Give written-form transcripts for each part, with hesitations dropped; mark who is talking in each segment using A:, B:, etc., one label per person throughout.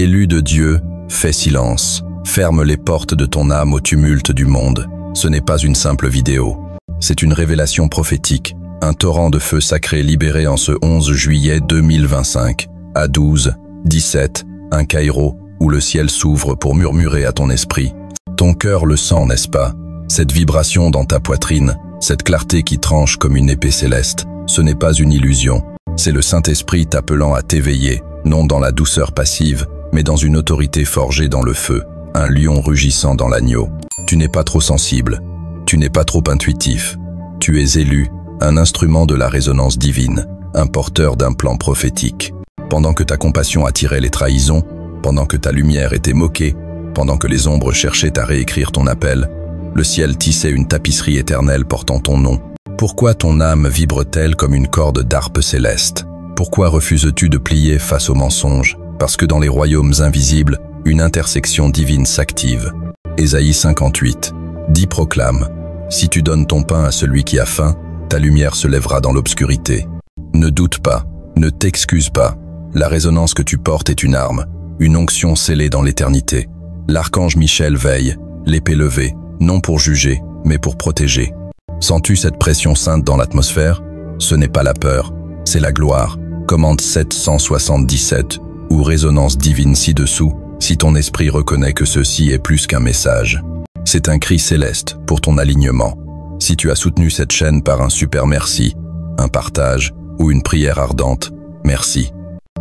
A: Élu de Dieu, fais silence. Ferme les portes de ton âme au tumulte du monde. Ce n'est pas une simple vidéo. C'est une révélation prophétique, un torrent de feu sacré libéré en ce 11 juillet 2025, à 12-17, un Caïro où le ciel s'ouvre pour murmurer à ton esprit. Ton cœur le sent, n'est-ce pas? Cette vibration dans ta poitrine, cette clarté qui tranche comme une épée céleste, ce n'est pas une illusion. C'est le Saint-Esprit t'appelant à t'éveiller, non dans la douceur passive, mais dans une autorité forgée dans le feu, un lion rugissant dans l'agneau. Tu n'es pas trop sensible, tu n'es pas trop intuitif. Tu es élu, un instrument de la résonance divine, un porteur d'un plan prophétique. Pendant que ta compassion attirait les trahisons, pendant que ta lumière était moquée, pendant que les ombres cherchaient à réécrire ton appel, le ciel tissait une tapisserie éternelle portant ton nom. Pourquoi ton âme vibre-t-elle comme une corde d'harpe céleste? Pourquoi refuses-tu de plier face aux mensonges? Parce que dans les royaumes invisibles, une intersection divine s'active. Ésaïe 58, dit proclame, « Si tu donnes ton pain à celui qui a faim, ta lumière se lèvera dans l'obscurité. » Ne doute pas, ne t'excuse pas. La résonance que tu portes est une arme, une onction scellée dans l'éternité. L'archange Michel veille, l'épée levée, non pour juger, mais pour protéger. Sens-tu cette pression sainte dans l'atmosphère? Ce n'est pas la peur, c'est la gloire. Commande 777, ou résonance divine ci-dessous, si ton esprit reconnaît que ceci est plus qu'un message. C'est un cri céleste pour ton alignement. Si tu as soutenu cette chaîne par un super merci, un partage ou une prière ardente, merci.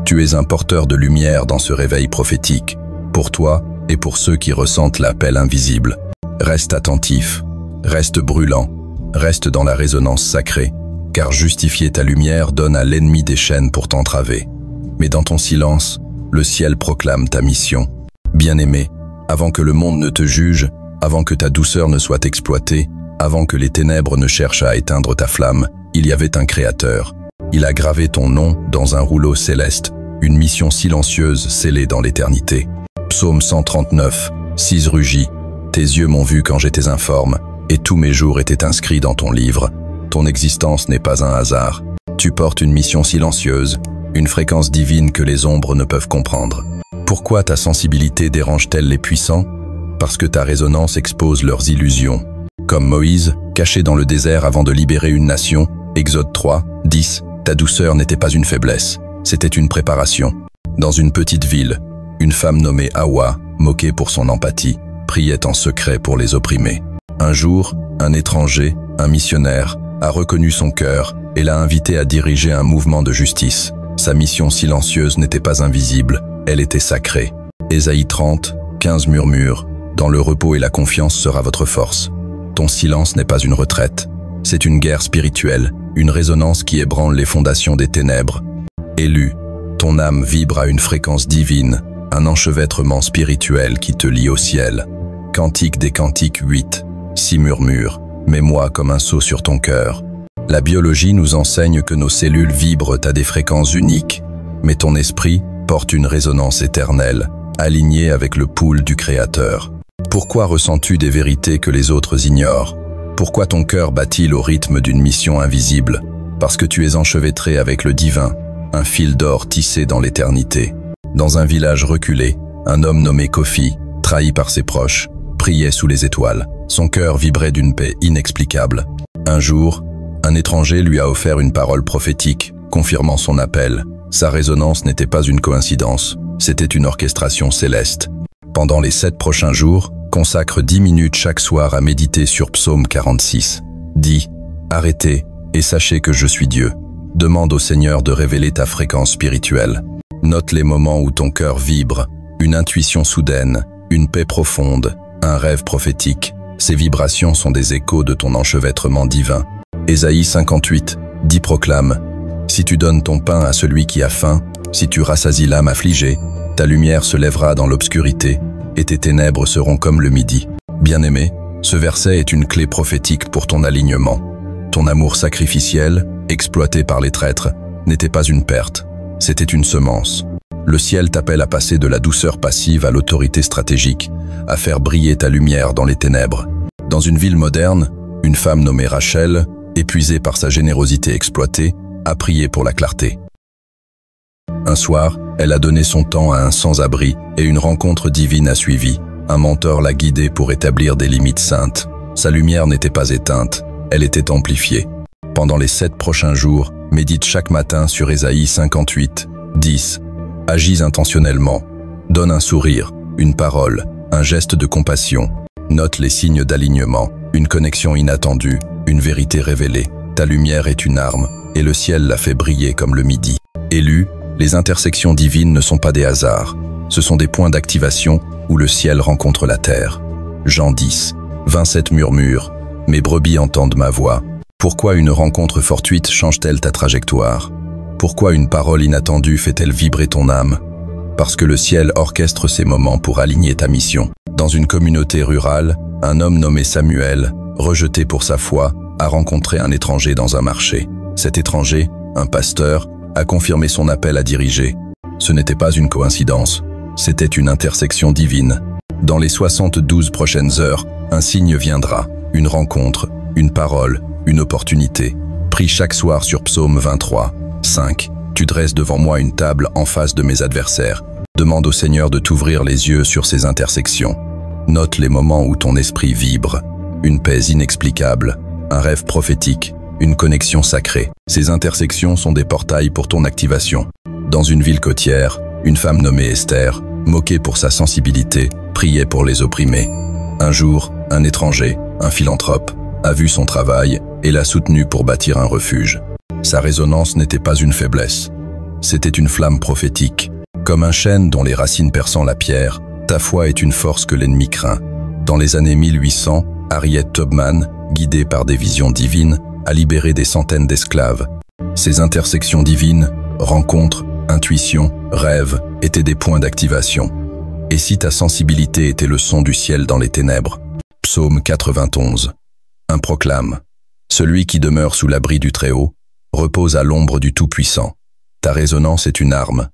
A: Tu es un porteur de lumière dans ce réveil prophétique, pour toi et pour ceux qui ressentent l'appel invisible. Reste attentif, reste brûlant, reste dans la résonance sacrée, car justifier ta lumière donne à l'ennemi des chaînes pour t'entraver. Mais dans ton silence, le ciel proclame ta mission. Bien-aimé, avant que le monde ne te juge, avant que ta douceur ne soit exploitée, avant que les ténèbres ne cherchent à éteindre ta flamme, il y avait un Créateur. Il a gravé ton nom dans un rouleau céleste, une mission silencieuse scellée dans l'éternité. Psaume 139, 6 rugit. Tes yeux m'ont vu quand j'étais informe, et tous mes jours étaient inscrits dans ton livre. Ton existence n'est pas un hasard. Tu portes une mission silencieuse, une fréquence divine que les ombres ne peuvent comprendre. Pourquoi ta sensibilité dérange-t-elle les puissants? Parce que ta résonance expose leurs illusions. Comme Moïse, caché dans le désert avant de libérer une nation, Exode 3, 10, ta douceur n'était pas une faiblesse, c'était une préparation. Dans une petite ville, une femme nommée Hawa, moquée pour son empathie, priait en secret pour les opprimés. Un jour, un étranger, un missionnaire, a reconnu son cœur et l'a invité à diriger un mouvement de justice. Sa mission silencieuse n'était pas invisible, elle était sacrée. Ésaïe 30, 15 murmure, « Dans le repos et la confiance sera votre force. » Ton silence n'est pas une retraite, c'est une guerre spirituelle, une résonance qui ébranle les fondations des ténèbres. Élu, ton âme vibre à une fréquence divine, un enchevêtrement spirituel qui te lie au ciel. Cantique des Cantiques 8, 6 murmure, « Mets-moi comme un sceau sur ton cœur. » La biologie nous enseigne que nos cellules vibrent à des fréquences uniques, mais ton esprit porte une résonance éternelle, alignée avec le pool du Créateur. Pourquoi ressens-tu des vérités que les autres ignorent? Pourquoi ton cœur bat-il au rythme d'une mission invisible? Parce que tu es enchevêtré avec le divin, un fil d'or tissé dans l'éternité. Dans un village reculé, un homme nommé Kofi, trahi par ses proches, priait sous les étoiles. Son cœur vibrait d'une paix inexplicable. Un jour, un étranger lui a offert une parole prophétique, confirmant son appel. Sa résonance n'était pas une coïncidence, c'était une orchestration céleste. Pendant les 7 prochains jours, consacre 10 minutes chaque soir à méditer sur Psaume 46. Dis, arrêtez et sachez que je suis Dieu. Demande au Seigneur de révéler ta fréquence spirituelle. Note les moments où ton cœur vibre, une intuition soudaine, une paix profonde, un rêve prophétique. Ces vibrations sont des échos de ton enchevêtrement divin. Ésaïe 58, dit proclame, « Si tu donnes ton pain à celui qui a faim, si tu rassasies l'âme affligée, ta lumière se lèvera dans l'obscurité, et tes ténèbres seront comme le midi. » Bien-aimé, ce verset est une clé prophétique pour ton alignement. Ton amour sacrificiel, exploité par les traîtres, n'était pas une perte, c'était une semence. Le ciel t'appelle à passer de la douceur passive à l'autorité stratégique, à faire briller ta lumière dans les ténèbres. Dans une ville moderne, une femme nommée Rachel, épuisée par sa générosité exploitée, a prié pour la clarté. Un soir, elle a donné son temps à un sans-abri et une rencontre divine a suivi. Un mentor l'a guidée pour établir des limites saintes. Sa lumière n'était pas éteinte, elle était amplifiée. Pendant les 7 prochains jours, médite chaque matin sur Ésaïe 58, 10. Agis intentionnellement. Donne un sourire, une parole, un geste de compassion. Note les signes d'alignement, une connexion inattendue, une vérité révélée. Ta lumière est une arme, et le ciel la fait briller comme le midi. Élu, les intersections divines ne sont pas des hasards. Ce sont des points d'activation où le ciel rencontre la terre. Jean 10, 27 murmure. Mes brebis entendent ma voix. Pourquoi une rencontre fortuite change-t-elle ta trajectoire? Pourquoi une parole inattendue fait-elle vibrer ton âme? Parce que le ciel orchestre ces moments pour aligner ta mission. Dans une communauté rurale, un homme nommé Samuel, rejeté pour sa foi, a rencontré un étranger dans un marché. Cet étranger, un pasteur, a confirmé son appel à diriger. Ce n'était pas une coïncidence, c'était une intersection divine. Dans les 72 prochaines heures, un signe viendra, une rencontre, une parole, une opportunité. Prie chaque soir sur Psaume 23, 5. Tu dresses devant moi une table en face de mes adversaires. Demande au Seigneur de t'ouvrir les yeux sur ces intersections. Note les moments où ton esprit vibre. Une paix inexplicable, un rêve prophétique, une connexion sacrée. Ces intersections sont des portails pour ton activation. Dans une ville côtière, une femme nommée Esther, moquée pour sa sensibilité, priait pour les opprimés. Un jour, un étranger, un philanthrope, a vu son travail et l'a soutenu pour bâtir un refuge. Sa résonance n'était pas une faiblesse. C'était une flamme prophétique. Comme un chêne dont les racines perçant la pierre, ta foi est une force que l'ennemi craint. Dans les années 1800, Harriet Tubman, guidée par des visions divines, a libéré des centaines d'esclaves. Ces intersections divines, rencontres, intuitions, rêves, étaient des points d'activation. Et si ta sensibilité était le son du ciel dans les ténèbres? Psaume 91. Un proclame. Celui qui demeure sous l'abri du Très-Haut repose à l'ombre du Tout-Puissant. Ta résonance est une arme,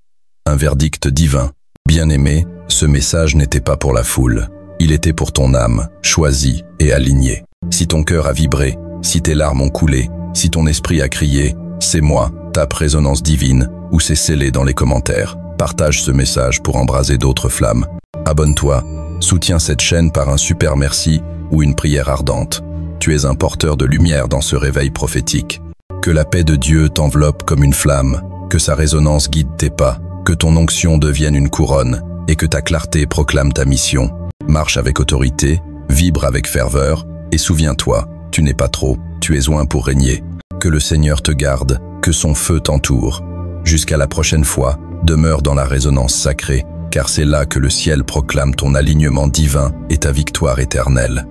A: un verdict divin. Bien-aimé, ce message n'était pas pour la foule. Il était pour ton âme, choisie et alignée. Si ton cœur a vibré, si tes larmes ont coulé, si ton esprit a crié « C'est moi », tape résonance divine ou c'est scellé dans les commentaires. Partage ce message pour embraser d'autres flammes. Abonne-toi, soutiens cette chaîne par un super merci ou une prière ardente. Tu es un porteur de lumière dans ce réveil prophétique. Que la paix de Dieu t'enveloppe comme une flamme, que sa résonance guide tes pas, que ton onction devienne une couronne et que ta clarté proclame ta mission. Marche avec autorité, vibre avec ferveur et souviens-toi, tu n'es pas trop, tu es oint pour régner. Que le Seigneur te garde, que son feu t'entoure. Jusqu'à la prochaine fois, demeure dans la résonance sacrée, car c'est là que le ciel proclame ton alignement divin et ta victoire éternelle.